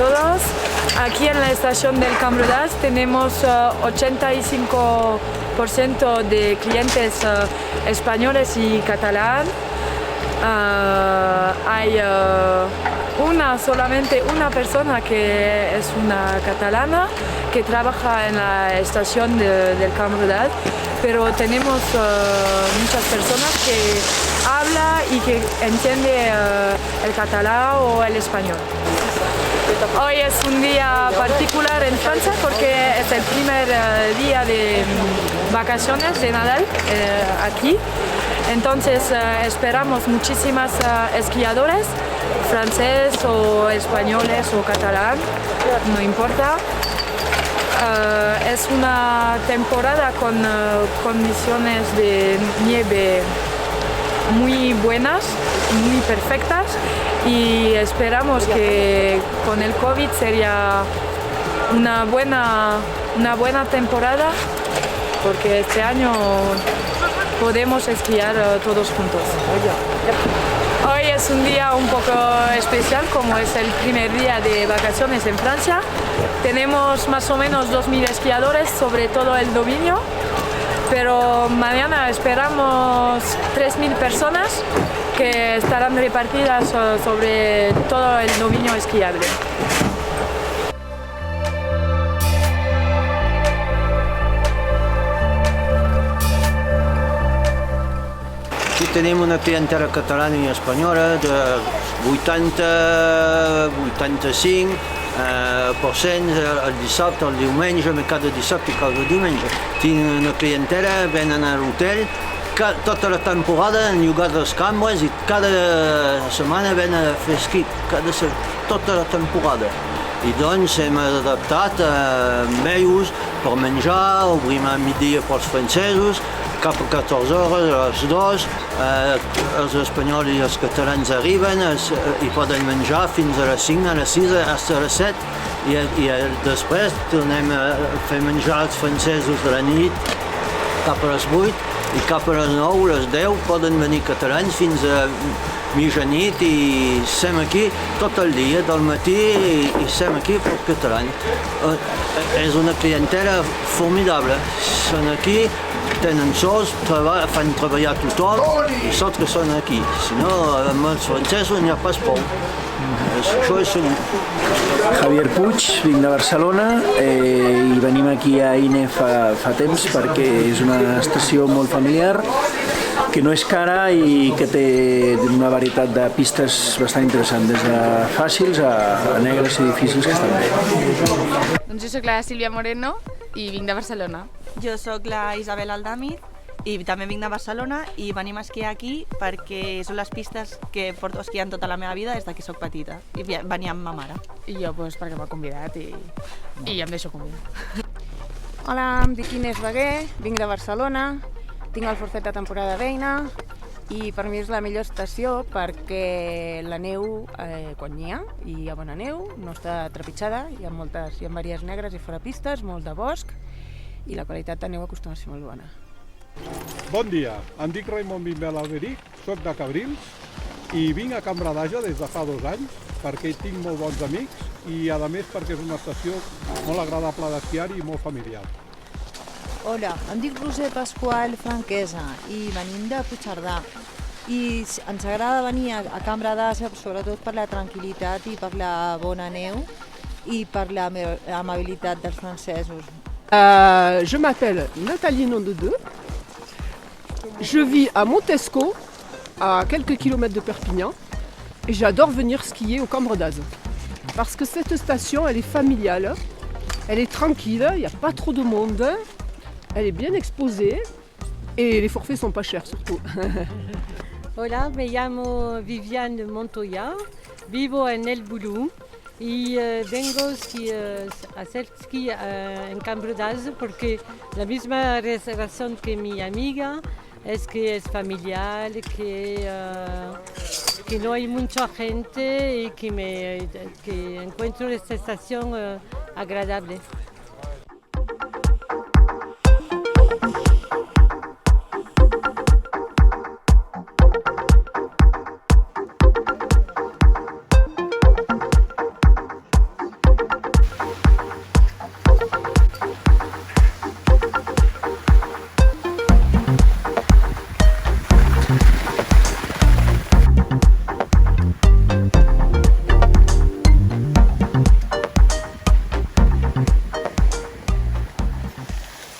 todos. Aquí en la estación del Camp Rodas tenemos 85% de clientes españoles y catalán. Hay solamente una persona que es una catalana que trabaja en la estación del Camp Rodas, pero tenemos muchas personas que hablan y que entienden el catalán o el español. Hoy es un día particular en Francia porque es el primer día de vacaciones de Nadal aquí. Entonces esperamos muchísimas esquiadores, franceses o españoles o catalán, no importa. Es una temporada con condiciones de nieve muy buenas, muy perfectas, y esperamos que con el COVID sería una buena temporada, porque este año podemos esquiar todos juntos. Hoy es un día un poco especial, como es el primer día de vacaciones en Francia. Tenemos más o menos 2000 esquiadores sobre todo el dominio, pero mañana esperamos 3000 personas que estarán repartidas sobre todo el dominio esquiable. Aquí tenim una clientela catalana i espanyola de 80-85% el dissabte, el diumenge, cada dissabte i cada diumenge. Tinc una clientela, venen a l'hotel tota la temporada, han llogat les cambres i cada setmana venen a fer esquí, tota la temporada. I doncs hem adaptat amb ells per menjar, obrim a migdia pels francesos, cap a 14 hores, a les 2, els espanyols i els catalans arriben i poden menjar fins a les 5, a les 6, fins a les 7, i després tornem a fer menjar els francesos de la nit cap a les 8, i cap a les 9, les 10 poden venir catalans fins a mitjanit, i som aquí tot el dia, del matí, i som aquí pels catalans. És una clientela formidable. Són aquí, tenen sols, fan treballar tothom, i sols que són aquí. Si no, amb els francesos n'hi ha pas por. Això és segur. Javier Puig, vinc de Barcelona i venim aquí a INE fa temps perquè és una estació molt familiar, que no és cara i que té una varietat de pistes bastant interessants, des de fàcils a negres i difícils, que estan bé. Doncs jo soc la Sílvia Moreno i vinc de Barcelona. Jo sóc la Isabel Aldamir i també vinc de Barcelona i venim a esquiar aquí perquè són les pistes que porto esquiant tota la meva vida des que soc petita, i venia amb ma mare. I jo perquè m'ha convidat i em deixo convidar. Hola, em dic Inés Beguer, vinc de Barcelona, tinc el forfet de temporada d'Eina i per mi és la millor estació perquè la neu, quan n'hi ha, i hi ha bona neu, no està trepitjada, hi ha diverses negres i fora pistes, molt de bosc, i la qualitat de neu acostuma a ser molt bona. Bon dia, em dic Raimon Bimbel Alberic, soc de Cabrils i vinc a Can Bradaja des de fa 2 anys perquè tinc molt bons amics i a més perquè és una estació molt agradable d'esquiar i molt familiar. Hola, em dic Roser Pasqual Franquesa i venim de Puigcerdà i ens agrada venir a Can Bradaja sobretot per la tranquil·litat i per la bona neu i per l'amabilitat dels francesos. Je m'appelle Nathalie Nondedeux. Je vis à Montesco, à quelques kilomètres de Perpignan, et j'adore venir skier au Camp Rodas. Parce que cette station, elle est familiale, elle est tranquille, il n'y a pas trop de monde, elle est bien exposée, et les forfaits sont pas chers surtout. Hola, me llamo Viviane Montoya, vivo en El Boulou. Y vengo a hacer esquí en Camp Rodas porque la misma razón que mi amiga es que es familiar, que no hay mucha gente y que encuentro esta estación agradable.